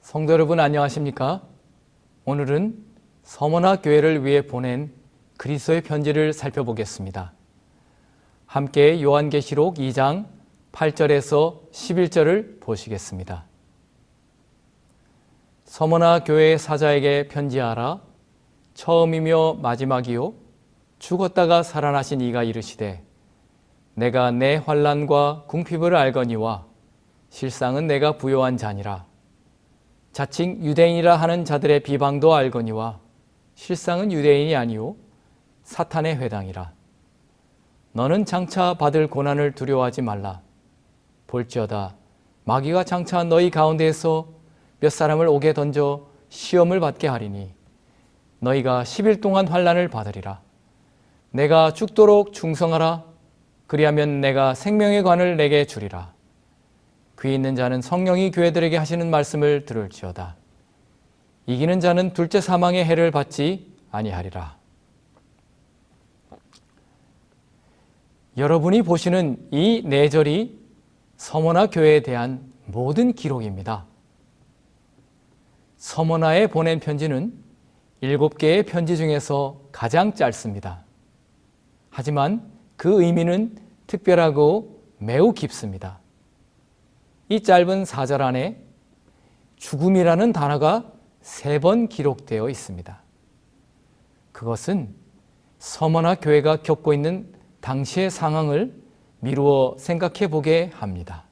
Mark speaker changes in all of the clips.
Speaker 1: 성도 여러분 안녕하십니까? 오늘은 서머나 교회를 위해 보낸 그리스도의 편지를 살펴보겠습니다. 함께 요한계시록 2장 8절에서 11절을 보시겠습니다. 서머나 교회의 사자에게 편지하라. 처음이며 마지막이요 죽었다가 살아나신 이가 이르시되 내가 내 환난과 궁핍을 알거니와 실상은 내가 부요한 자니라. 자칭 유대인이라 하는 자들의 비방도 알거니와 실상은 유대인이 아니요 사탄의 회당이라. 너는 장차 받을 고난을 두려워하지 말라. 볼지어다 마귀가 장차 너희 가운데에서 몇 사람을 옥에 던져 시험을 받게 하리니 너희가 10일 동안 환난을 받으리라. 내가 죽도록 충성하라. 그리하면 내가 생명의 관을 내게 주리라. 귀 있는 자는 성령이 교회들에게 하시는 말씀을 들을지어다. 이기는 자는 둘째 사망의 해를 받지 아니하리라. 여러분이 보시는 이 4절이 서머나 교회에 대한 모든 기록입니다. 서머나에 보낸 편지는 7개의 편지 중에서 가장 짧습니다. 하지만 그 의미는 특별하고 매우 깊습니다. 이 짧은 4절 안에 죽음이라는 단어가 3번 기록되어 있습니다. 그것은 서머나 교회가 겪고 있는 당시의 상황을 미루어 생각해 보게 합니다.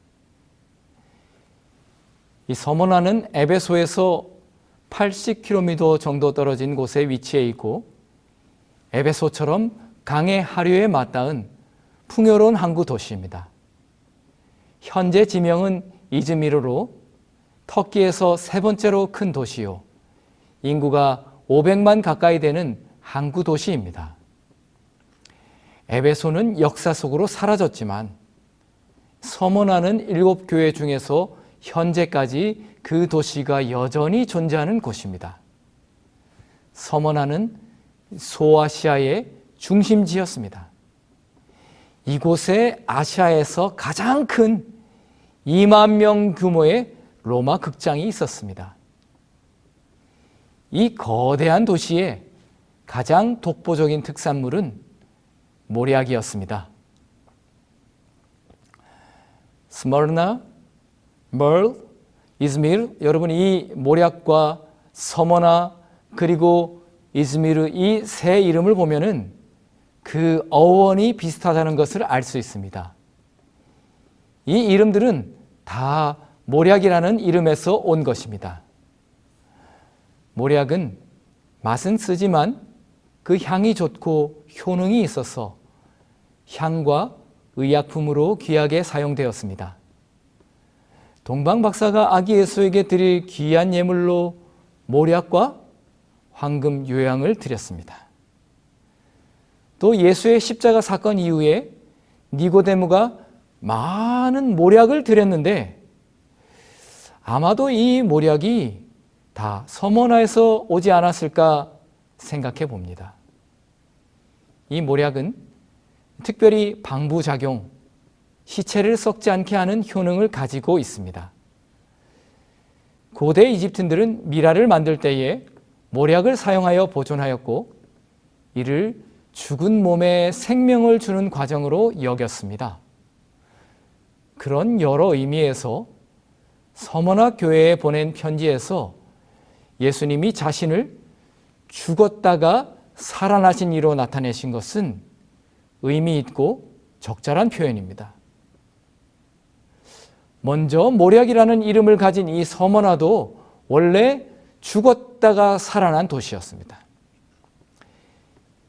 Speaker 1: 이 서머나는 에베소에서 80km 정도 떨어진 곳에 위치해 있고 에베소처럼 강의 하류에 맞닿은 풍요로운 항구 도시입니다. 현재 지명은 이즈미르로 터키에서 3번째로 큰 도시요 인구가 500만 가까이 되는 항구 도시입니다. 에베소는 역사 속으로 사라졌지만 서머나는 7교회 중에서 현재까지 그 도시가 여전히 존재하는 곳입니다. 서머나는 소아시아의 중심지였습니다. 이곳에 아시아에서 가장 큰 2만 명 규모의 로마 극장이 있었습니다. 이 거대한 도시의 가장 독보적인 특산물은 모략이었습니다. 스머나, 멀, 이즈미르, 여러분 이 모략과 서머나 그리고 이즈미르 이 세 이름을 보면은 그 어원이 비슷하다는 것을 알 수 있습니다. 이 이름들은 다 모략이라는 이름에서 온 것입니다. 모략은 맛은 쓰지만 그 향이 좋고 효능이 있어서 향과 의약품으로 귀하게 사용되었습니다. 동방 박사가 아기 예수에게 드릴 귀한 예물로 모략과 황금 요양을 드렸습니다. 또 예수의 십자가 사건 이후에 니고데모가 많은 모략을 드렸는데 아마도 이 모략이 다 서머나에서 오지 않았을까 생각해 봅니다. 이 모략은 특별히 방부작용, 시체를 썩지 않게 하는 효능을 가지고 있습니다. 고대 이집트인들은 미라를 만들 때에 모략을 사용하여 보존하였고 이를 죽은 몸에 생명을 주는 과정으로 여겼습니다. 그런 여러 의미에서 서머나 교회에 보낸 편지에서 예수님이 자신을 죽었다가 살아나신 이로 나타내신 것은 의미 있고 적절한 표현입니다. 먼저 모략이라는 이름을 가진 이 서머나도 원래 죽었다가 살아난 도시였습니다.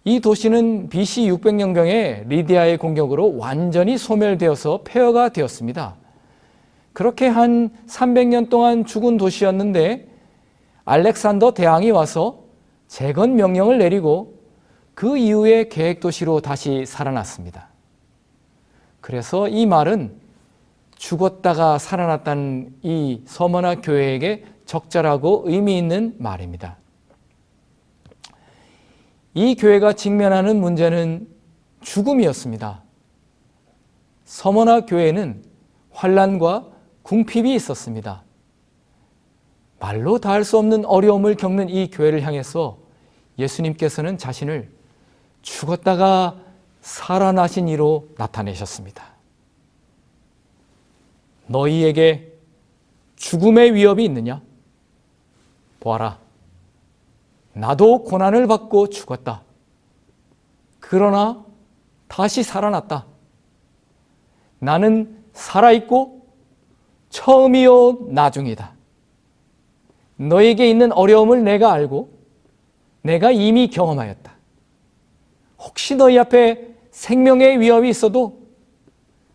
Speaker 1: 이 도시는 BC 600년경에 리디아의 공격으로 완전히 소멸되어서 폐허가 되었습니다. 그렇게 한 300년 동안 죽은 도시였는데 알렉산더 대왕이 와서 재건 명령을 내리고 그 이후에 계획도시로 다시 살아났습니다. 그래서 이 말은 죽었다가 살아났다는 이 서머나 교회에게 적절하고 의미 있는 말입니다. 이 교회가 직면하는 문제는 죽음이었습니다. 서머나 교회는 환난과 궁핍이 있었습니다. 말로 다 할 수 없는 어려움을 겪는 이 교회를 향해서 예수님께서는 자신을 죽었다가 살아나신 이로 나타내셨습니다. 너희에게 죽음의 위협이 있느냐? 보아라. 나도 고난을 받고 죽었다. 그러나 다시 살아났다. 나는 살아있고 처음이요 나중이다. 너에게 있는 어려움을 내가 알고 내가 이미 경험하였다. 혹시 너희 앞에 생명의 위협이 있어도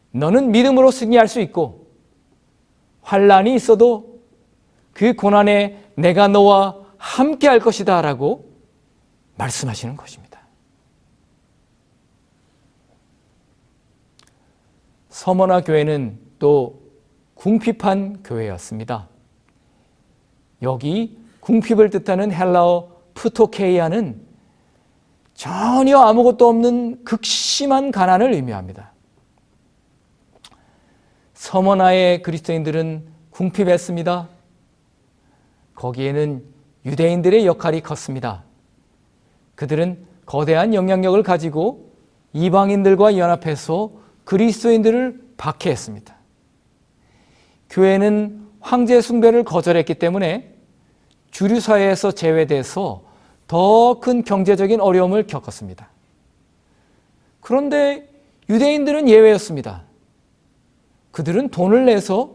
Speaker 1: 너는 믿음으로 승리할 수 있고, 환난이 있어도 그 고난에 내가 너와 함께 할 것이다 라고 말씀하시는 것입니다. 서머나 교회는 또 궁핍한 교회였습니다. 여기 궁핍을 뜻하는 헬라어 푸토케이아는 전혀 아무것도 없는 극심한 가난을 의미합니다. 서머나의 그리스도인들은 궁핍했습니다. 거기에는 유대인들의 역할이 컸습니다. 그들은 거대한 영향력을 가지고 이방인들과 연합해서 그리스도인들을 박해했습니다. 교회는 황제 숭배를 거절했기 때문에 주류 사회에서 제외돼서 더 큰 경제적인 어려움을 겪었습니다. 그런데 유대인들은 예외였습니다. 그들은 돈을 내서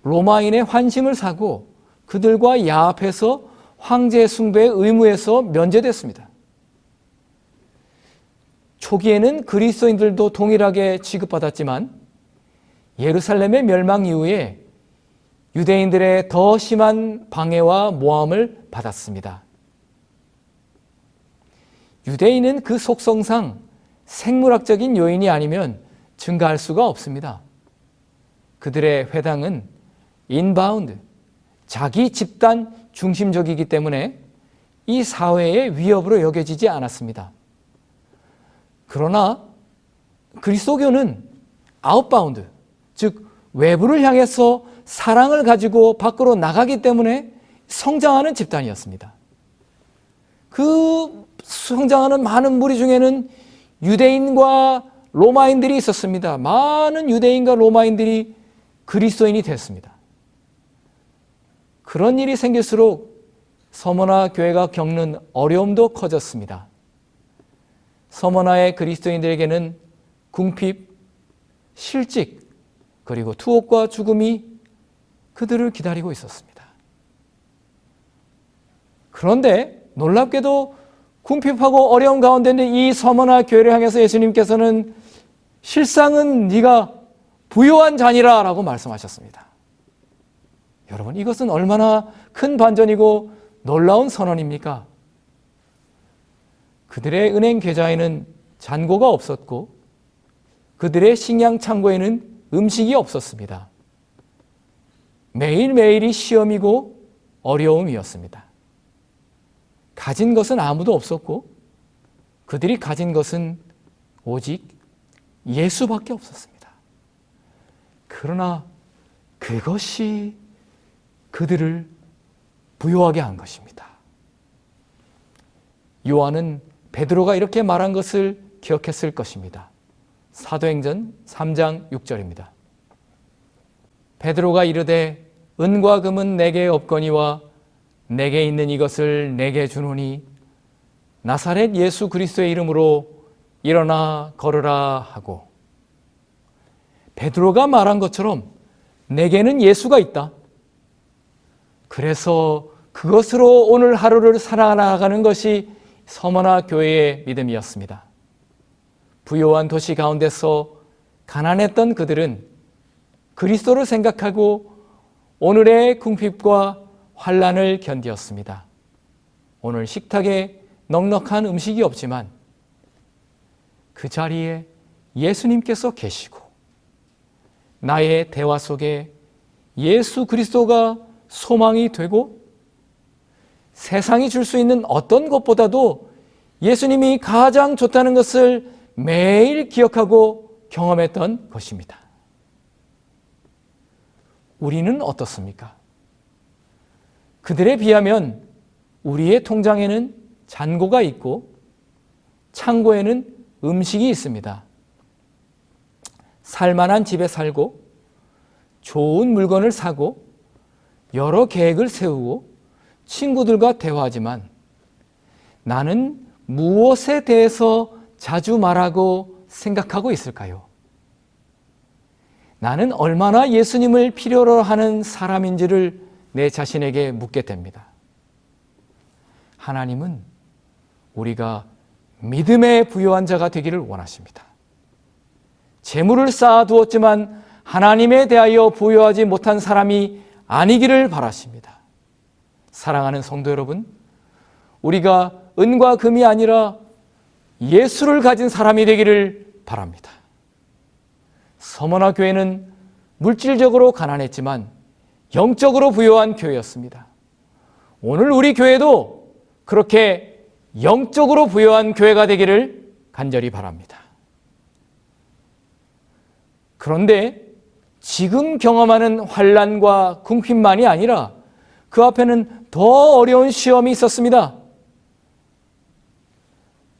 Speaker 1: 로마인의 환심을 사고 그들과 야합해서 황제 숭배의 의무에서 면제됐습니다. 초기에는 그리스도인들도 동일하게 취급받았지만 예루살렘의 멸망 이후에 유대인들의 더 심한 방해와 모함을 받았습니다. 유대인은 그 속성상 생물학적인 요인이 아니면 증가할 수가 없습니다. 그들의 회당은 인바운드, 자기 집단 중심적이기 때문에 이 사회의 위협으로 여겨지지 않았습니다. 그러나 그리스도교는 아웃바운드, 즉 외부를 향해서 사랑을 가지고 밖으로 나가기 때문에 성장하는 집단이었습니다. 그 성장하는 많은 무리 중에는 유대인과 로마인들이 있었습니다. 많은 유대인과 로마인들이 그리스도인이 됐습니다. 그런 일이 생길수록 서머나 교회가 겪는 어려움도 커졌습니다. 서머나의 그리스도인들에게는 궁핍, 실직, 그리고 투옥과 죽음이 그들을 기다리고 있었습니다. 그런데 놀랍게도 궁핍하고 어려운 가운데 있는 이 서머나 교회를 향해서 예수님께서는 실상은 네가 부요한 자니라 라고 말씀하셨습니다. 여러분, 이것은 얼마나 큰 반전이고 놀라운 선언입니까? 그들의 은행 계좌에는 잔고가 없었고 그들의 식량 창고에는 음식이 없었습니다. 매일매일이 시험이고 어려움이었습니다. 가진 것은 아무도 없었고 그들이 가진 것은 오직 예수밖에 없었습니다. 그러나 그것이 그들을 부요하게 한 것입니다. 요한은 베드로가 이렇게 말한 것을 기억했을 것입니다. 사도행전 3장 6절입니다. 베드로가 이르되 은과 금은 내게 없거니와 내게 있는 이것을 내게 주노니 나사렛 예수 그리스도의 이름으로 일어나 걸으라 하고, 베드로가 말한 것처럼 내게는 예수가 있다. 그래서 그것으로 오늘 하루를 살아나가는 것이 서머나 교회의 믿음이었습니다. 부요한 도시 가운데서 가난했던 그들은 그리스도를 생각하고 오늘의 궁핍과 환난을 견디었습니다. 오늘 식탁에 넉넉한 음식이 없지만 그 자리에 예수님께서 계시고 나의 대화 속에 예수 그리스도가 소망이 되고 세상이 줄 수 있는 어떤 것보다도 예수님이 가장 좋다는 것을 매일 기억하고 경험했던 것입니다. 우리는 어떻습니까? 그들에 비하면 우리의 통장에는 잔고가 있고 창고에는 음식이 있습니다. 살만한 집에 살고 좋은 물건을 사고 여러 계획을 세우고 친구들과 대화하지만 나는 무엇에 대해서 자주 말하고 생각하고 있을까요? 나는 얼마나 예수님을 필요로 하는 사람인지를 내 자신에게 묻게 됩니다. 하나님은 우리가 믿음에 부요한 자가 되기를 원하십니다. 재물을 쌓아두었지만 하나님에 대하여 부요하지 못한 사람이 아니기를 바라십니다. 사랑하는 성도 여러분, 우리가 은과 금이 아니라 예수를 가진 사람이 되기를 바랍니다. 서머나 교회는 물질적으로 가난했지만 영적으로 부요한 교회였습니다. 오늘 우리 교회도 그렇게 영적으로 부요한 교회가 되기를 간절히 바랍니다. 그런데 지금 경험하는 환난과 궁핍만이 아니라 그 앞에는 더 어려운 시험이 있었습니다.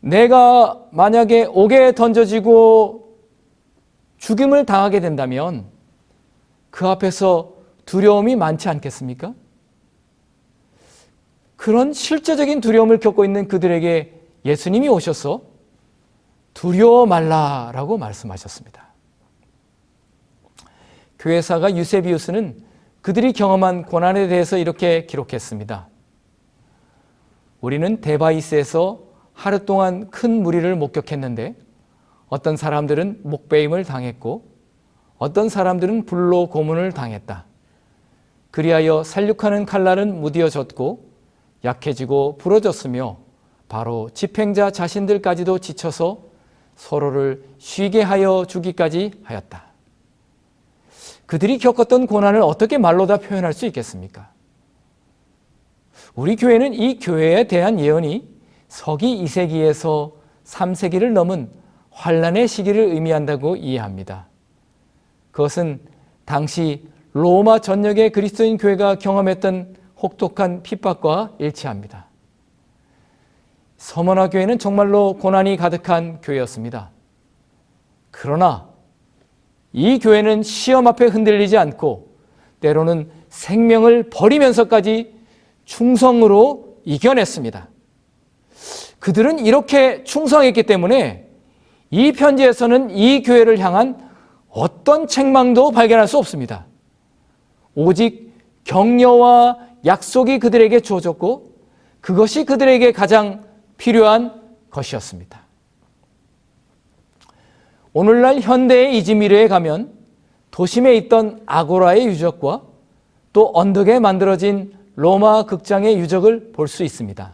Speaker 1: 내가 만약에 옥에 던져지고 죽임을 당하게 된다면 그 앞에서 두려움이 많지 않겠습니까? 그런 실제적인 두려움을 겪고 있는 그들에게 예수님이 오셔서 두려워 말라라고 말씀하셨습니다. 교회사가 유세비우스는 그들이 경험한 고난에 대해서 이렇게 기록했습니다. 우리는 데바이스에서 하루 동안 큰 무리를 목격했는데 어떤 사람들은 목베임을 당했고 어떤 사람들은 불로 고문을 당했다. 그리하여 살육하는 칼날은 무디어졌고 약해지고 부러졌으며 바로 집행자 자신들까지도 지쳐서 서로를 쉬게 하여 주기까지 하였다. 그들이 겪었던 고난을 어떻게 말로 다 표현할 수 있겠습니까? 우리 교회는 이 교회에 대한 예언이 서기 2세기에서 3세기를 넘은 환난의 시기를 의미한다고 이해합니다. 그것은 당시 로마 전역의 그리스도인 교회가 경험했던 혹독한 핍박과 일치합니다. 서머나 교회는 정말로 고난이 가득한 교회였습니다. 그러나 이 교회는 시험 앞에 흔들리지 않고 때로는 생명을 버리면서까지 충성으로 이겨냈습니다. 그들은 이렇게 충성했기 때문에 이 편지에서는 이 교회를 향한 어떤 책망도 발견할 수 없습니다. 오직 격려와 약속이 그들에게 주어졌고 그것이 그들에게 가장 필요한 것이었습니다. 오늘날 현대의 이즈미르에 가면 도심에 있던 아고라의 유적과 또 언덕에 만들어진 로마 극장의 유적을 볼 수 있습니다.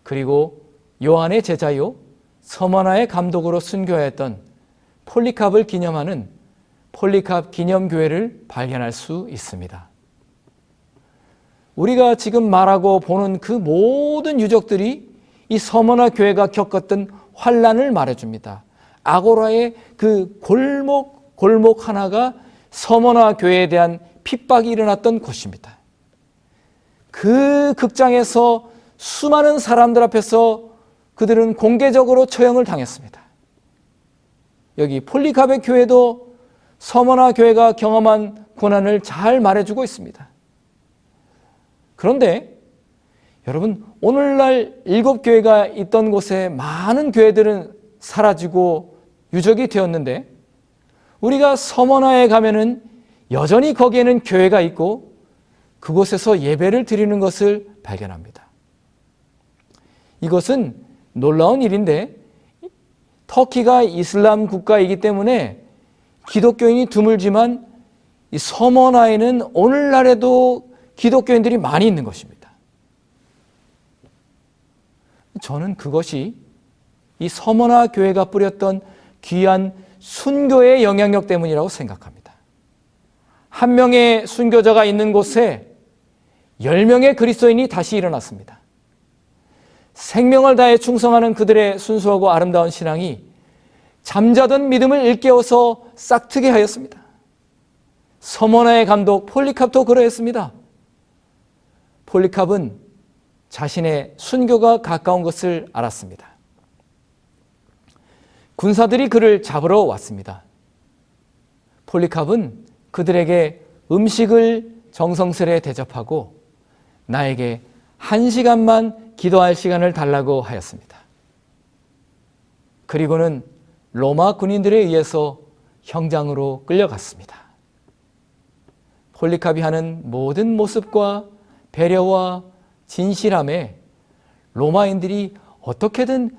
Speaker 1: 그리고 요한의 제자요 서머나의 감독으로 순교하였던 폴리캅을 기념하는 폴리캅 기념교회를 발견할 수 있습니다. 우리가 지금 말하고 보는 그 모든 유적들이 이 서머나 교회가 겪었던 환난을 말해줍니다. 아고라의 그 골목 하나가 서머나 교회에 대한 핍박이 일어났던 곳입니다. 그 극장에서 수많은 사람들 앞에서 그들은 공개적으로 처형을 당했습니다. 여기 폴리캅의 교회도 서머나 교회가 경험한 고난을 잘 말해주고 있습니다. 그런데 여러분, 오늘날 7교회가 있던 곳에 많은 교회들은 사라지고 유적이 되었는데 우리가 서머나에 가면은 여전히 거기에는 교회가 있고 그곳에서 예배를 드리는 것을 발견합니다. 이것은 놀라운 일인데 터키가 이슬람 국가이기 때문에 기독교인이 드물지만 이 서머나에는 오늘날에도 기독교인들이 많이 있는 것입니다. 저는 그것이 이 서머나 교회가 뿌렸던 귀한 순교의 영향력 때문이라고 생각합니다. 한 명의 순교자가 있는 곳에 10명의 그리스도인이 다시 일어났습니다. 생명을 다해 충성하는 그들의 순수하고 아름다운 신앙이 잠자던 믿음을 일깨워서 싹트게 하였습니다. 서머나의 감독 폴리캅도 그러했습니다. 폴리캅은 자신의 순교가 가까운 것을 알았습니다. 군사들이 그를 잡으러 왔습니다. 폴리캅은 그들에게 음식을 정성스레 대접하고 나에게 1시간만 기도할 시간을 달라고 하였습니다. 그리고는 로마 군인들에 의해서 형장으로 끌려갔습니다. 폴리캅이 하는 모든 모습과 배려와 진실함에 로마인들이 어떻게든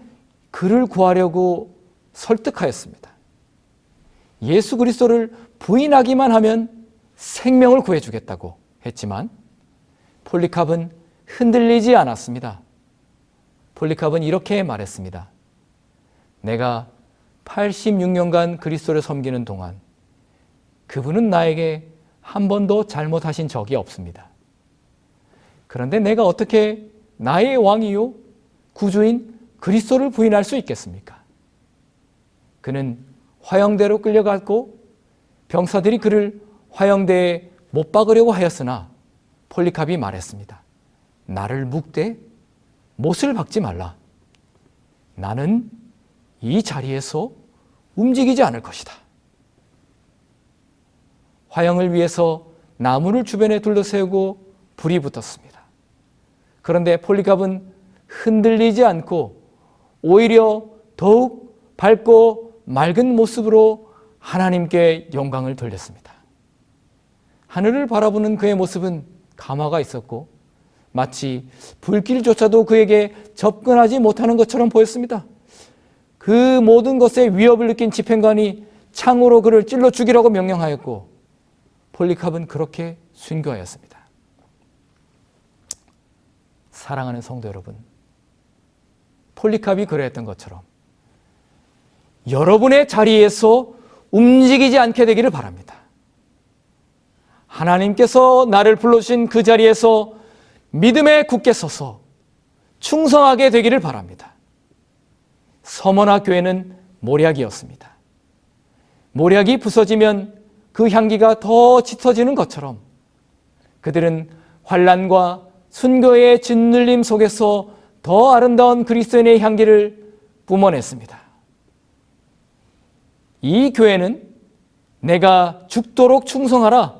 Speaker 1: 그를 구하려고 설득하였습니다. 예수 그리스도를 부인하기만 하면 생명을 구해주겠다고 했지만 폴리캅은 흔들리지 않았습니다. 폴리캅은 이렇게 말했습니다. 내가 86년간 그리스도를 섬기는 동안 그분은 나에게 한 번도 잘못하신 적이 없습니다. 그런데 내가 어떻게 나의 왕이요 구주인 그리스도를 부인할 수 있겠습니까? 그는 화형대로 끌려갔고 병사들이 그를 화형대에 못 박으려고 하였으나 폴리캅이 말했습니다. 나를 묶되 못을 박지 말라. 나는 이 자리에서 움직이지 않을 것이다. 화형을 위해서 나무를 주변에 둘러세우고 불이 붙었습니다. 그런데 폴리캅은 흔들리지 않고 오히려 더욱 밝고 맑은 모습으로 하나님께 영광을 돌렸습니다. 하늘을 바라보는 그의 모습은 감화가 있었고 마치 불길조차도 그에게 접근하지 못하는 것처럼 보였습니다. 그 모든 것에 위협을 느낀 집행관이 창으로 그를 찔러 죽이라고 명령하였고 폴리캅은 그렇게 순교하였습니다. 사랑하는 성도 여러분, 폴리캅이 그랬던 것처럼 여러분의 자리에서 움직이지 않게 되기를 바랍니다. 하나님께서 나를 불러주신 그 자리에서 믿음에 굳게 서서 충성하게 되기를 바랍니다. 서머나 교회는 모략이었습니다. 모략이 부서지면 그 향기가 더 짙어지는 것처럼 그들은 환난과 순교의 짓눌림 속에서 더 아름다운 그리스도인의 향기를 뿜어냈습니다. 이 교회는 내가 죽도록 충성하라.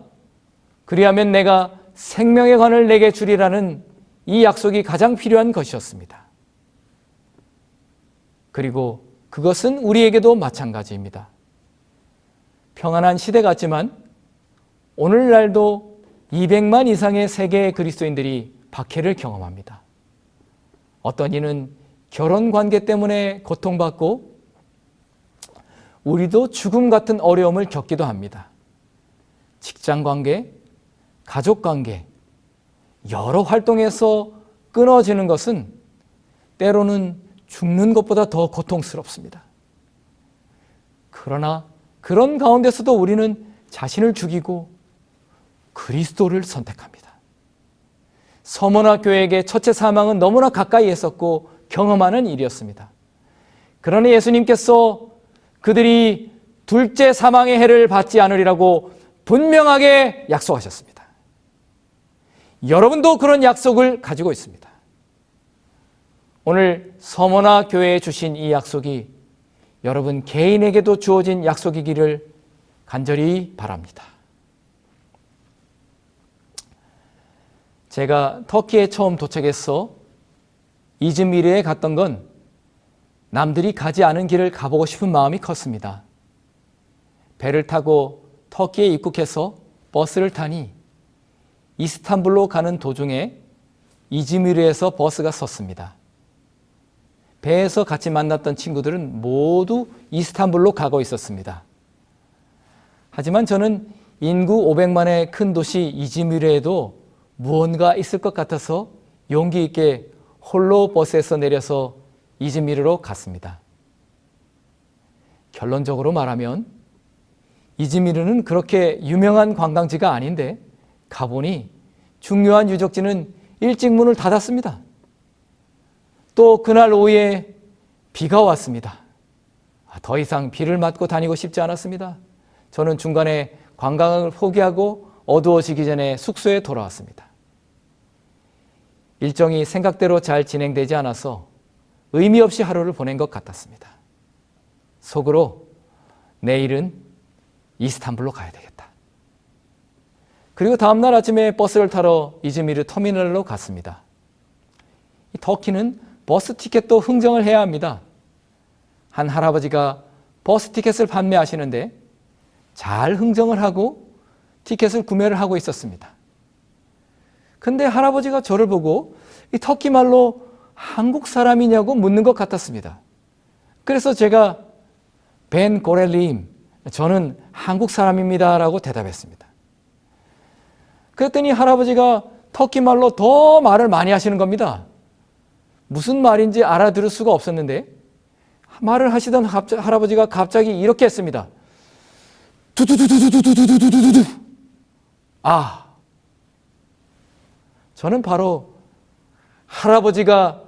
Speaker 1: 그리하면 내가 생명의 관을 내게 주리라는 이 약속이 가장 필요한 것이었습니다. 그리고 그것은 우리에게도 마찬가지입니다. 평안한 시대 같지만 오늘날도 200만 이상의 세계의 그리스도인들이 박해를 경험합니다. 어떤 이는 결혼 관계 때문에 고통받고 우리도 죽음 같은 어려움을 겪기도 합니다. 직장 관계, 가족 관계, 여러 활동에서 끊어지는 것은 때로는 죽는 것보다 더 고통스럽습니다. 그러나 그런 가운데서도 우리는 자신을 죽이고 그리스도를 선택합니다. 서머나 교회에게 첫째 사망은 너무나 가까이 있었고 경험하는 일이었습니다. 그러나 예수님께서 그들이 둘째 사망의 해를 받지 않으리라고 분명하게 약속하셨습니다. 여러분도 그런 약속을 가지고 있습니다. 오늘 서머나 교회에 주신 이 약속이 여러분 개인에게도 주어진 약속이기를 간절히 바랍니다. 제가 터키에 처음 도착해서 이즈미르에 갔던 건 남들이 가지 않은 길을 가보고 싶은 마음이 컸습니다. 배를 타고 터키에 입국해서 버스를 타니 이스탄불로 가는 도중에 이즈미르에서 버스가 섰습니다. 배에서 같이 만났던 친구들은 모두 이스탄불로 가고 있었습니다. 하지만 저는 인구 500만의 큰 도시 이즈미르에도 무언가 있을 것 같아서 용기 있게 홀로 버스에서 내려서 이즈미르로 갔습니다. 결론적으로 말하면 이즈미르는 그렇게 유명한 관광지가 아닌데 가보니 중요한 유적지는 일찍 문을 닫았습니다. 또 그날 오후에 비가 왔습니다. 더 이상 비를 맞고 다니고 싶지 않았습니다. 저는 중간에 관광을 포기하고 어두워지기 전에 숙소에 돌아왔습니다. 일정이 생각대로 잘 진행되지 않아서 의미 없이 하루를 보낸 것 같았습니다. 속으로 내일은 이스탄불로 가야 되겠다. 그리고 다음날 아침에 버스를 타러 이즈미르 터미널로 갔습니다. 이 터키는 버스 티켓도 흥정을 해야 합니다. 한 할아버지가 버스 티켓을 판매하시는데 잘 흥정을 하고 티켓을 구매를 하고 있었습니다. 근데 할아버지가 저를 보고 이 터키 말로 한국 사람이냐고 묻는 것 같았습니다. 그래서 제가 벤 고렐리임, 저는 한국 사람입니다 라고 대답했습니다. 그랬더니 할아버지가 터키 말로 더 말을 많이 하시는 겁니다. 무슨 말인지 알아들을 수가 없었는데 말을 하시던 할아버지가 갑자기 이렇게 했습니다. 두두두두두두두두두두두. 아, 저는 바로 할아버지가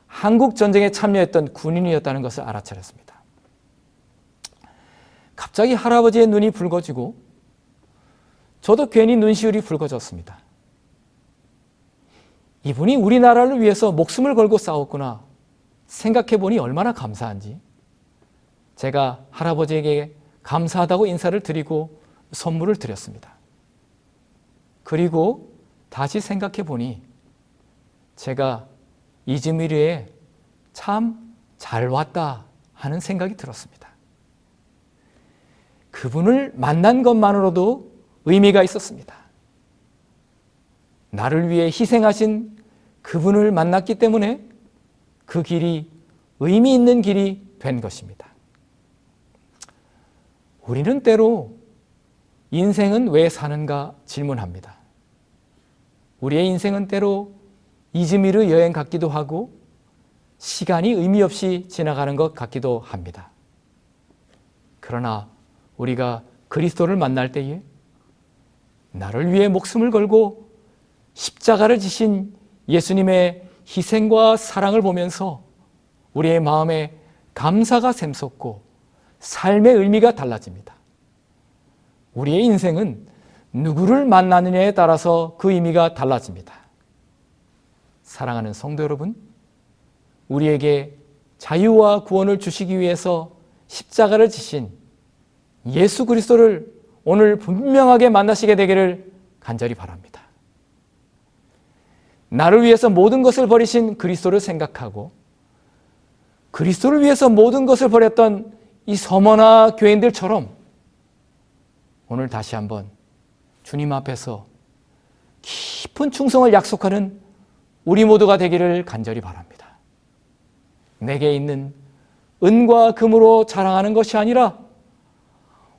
Speaker 1: 한국 전쟁에 참여했던 군인이었다는 것을 알아차렸습니다. 갑자기 할아버지의 눈이 붉어지고 저도 괜히 눈시울이 붉어졌습니다. 이분이 우리나라를 위해서 목숨을 걸고 싸웠구나 생각해 보니 얼마나 감사한지 제가 할아버지에게 감사하다고 인사를 드리고 선물을 드렸습니다. 그리고 다시 생각해 보니 제가 이즈미르에 참 잘 왔다 하는 생각이 들었습니다. 그분을 만난 것만으로도 의미가 있었습니다. 나를 위해 희생하신 그분을 만났기 때문에 그 길이 의미 있는 길이 된 것입니다. 우리는 때로 인생은 왜 사는가 질문합니다. 우리의 인생은 때로 이즈미르 여행 같기도 하고 시간이 의미 없이 지나가는 것 같기도 합니다. 그러나 우리가 그리스도를 만날 때에 나를 위해 목숨을 걸고 십자가를 지신 예수님의 희생과 사랑을 보면서 우리의 마음에 감사가 샘솟고 삶의 의미가 달라집니다. 우리의 인생은 누구를 만나느냐에 따라서 그 의미가 달라집니다. 사랑하는 성도 여러분, 우리에게 자유와 구원을 주시기 위해서 십자가를 지신 예수 그리스도를 오늘 분명하게 만나시게 되기를 간절히 바랍니다. 나를 위해서 모든 것을 버리신 그리스도를 생각하고 그리스도를 위해서 모든 것을 버렸던 이 서머나 교인들처럼 오늘 다시 한번 주님 앞에서 깊은 충성을 약속하는 우리 모두가 되기를 간절히 바랍니다. 내게 있는 은과 금으로 자랑하는 것이 아니라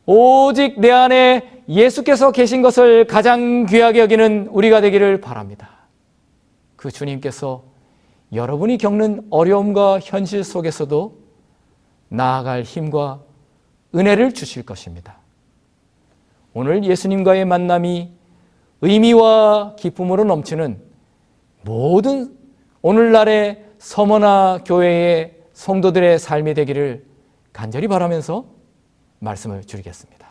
Speaker 1: 오직 내 안에 예수께서 계신 것을 가장 귀하게 여기는 우리가 되기를 바랍니다. 그 주님께서 여러분이 겪는 어려움과 현실 속에서도 나아갈 힘과 은혜를 주실 것입니다. 오늘 예수님과의 만남이 의미와 기쁨으로 넘치는 모든 오늘날의 서머나 교회의 성도들의 삶이 되기를 간절히 바라면서 말씀을 드리겠습니다.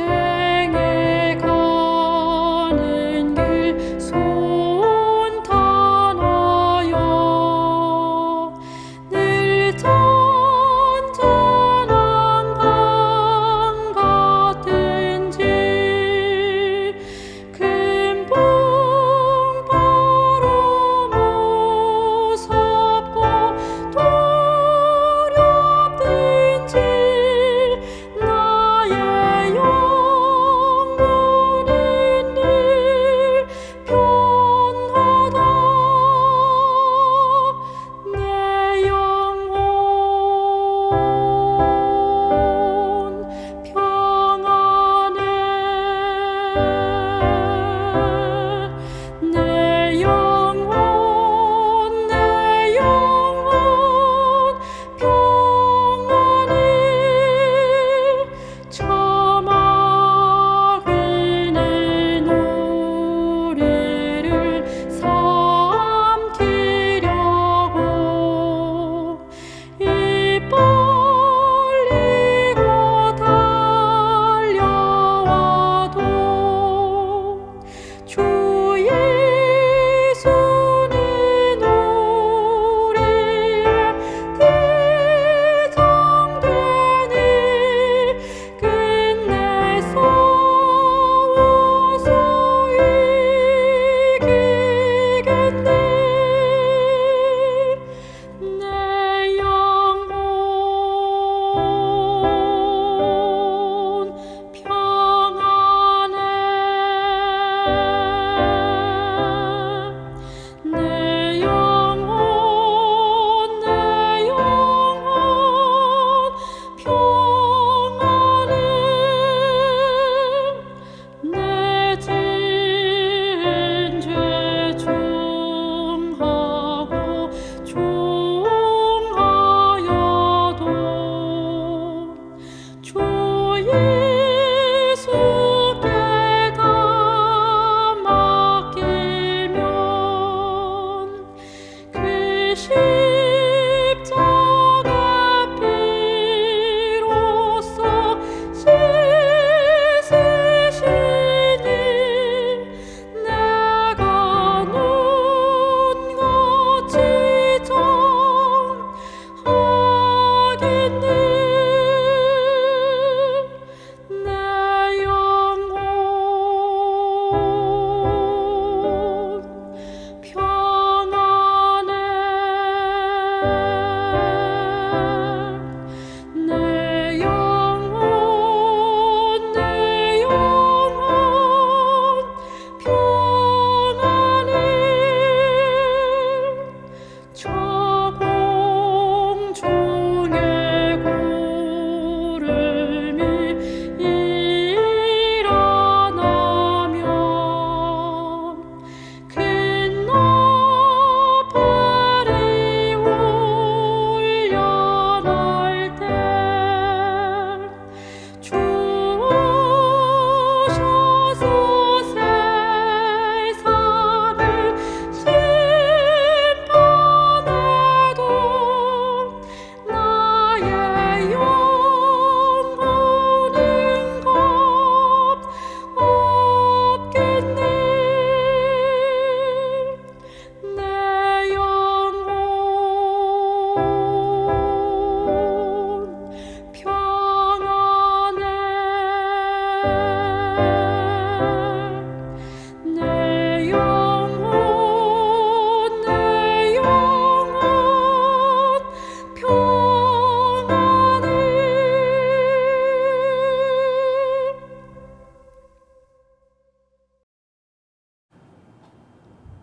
Speaker 2: 평생에 가는 길 속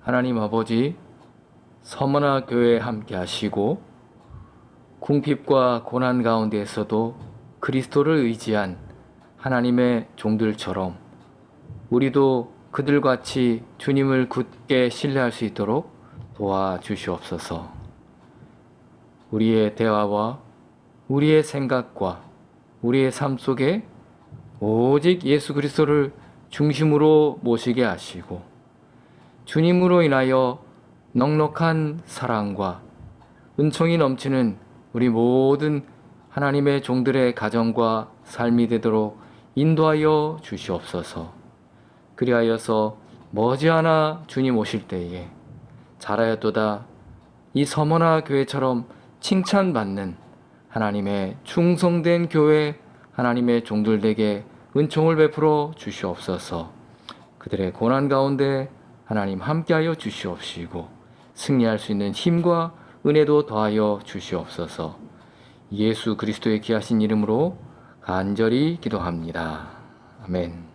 Speaker 1: 하나님 아버지 서머나 교회에 함께 하시고 궁핍과 고난 가운데에서도 그리스도를 의지한 하나님의 종들처럼 우리도 그들같이 주님을 굳게 신뢰할 수 있도록 도와주시옵소서. 우리의 대화와 우리의 생각과 우리의 삶 속에 오직 예수 그리스도를 중심으로 모시게 하시고 주님으로 인하여 넉넉한 사랑과 은총이 넘치는 우리 모든 하나님의 종들의 가정과 삶이 되도록 인도하여 주시옵소서. 그리하여서 머지않아 주님 오실 때에 잘하였도다 이 서머나 교회처럼 칭찬받는 하나님의 충성된 교회 하나님의 종들에게 은총을 베풀어 주시옵소서. 그들의 고난 가운데 하나님 함께하여 주시옵시고 승리할 수 있는 힘과 은혜도 더하여 주시옵소서. 예수 그리스도의 귀하신 이름으로 간절히 기도합니다. 아멘.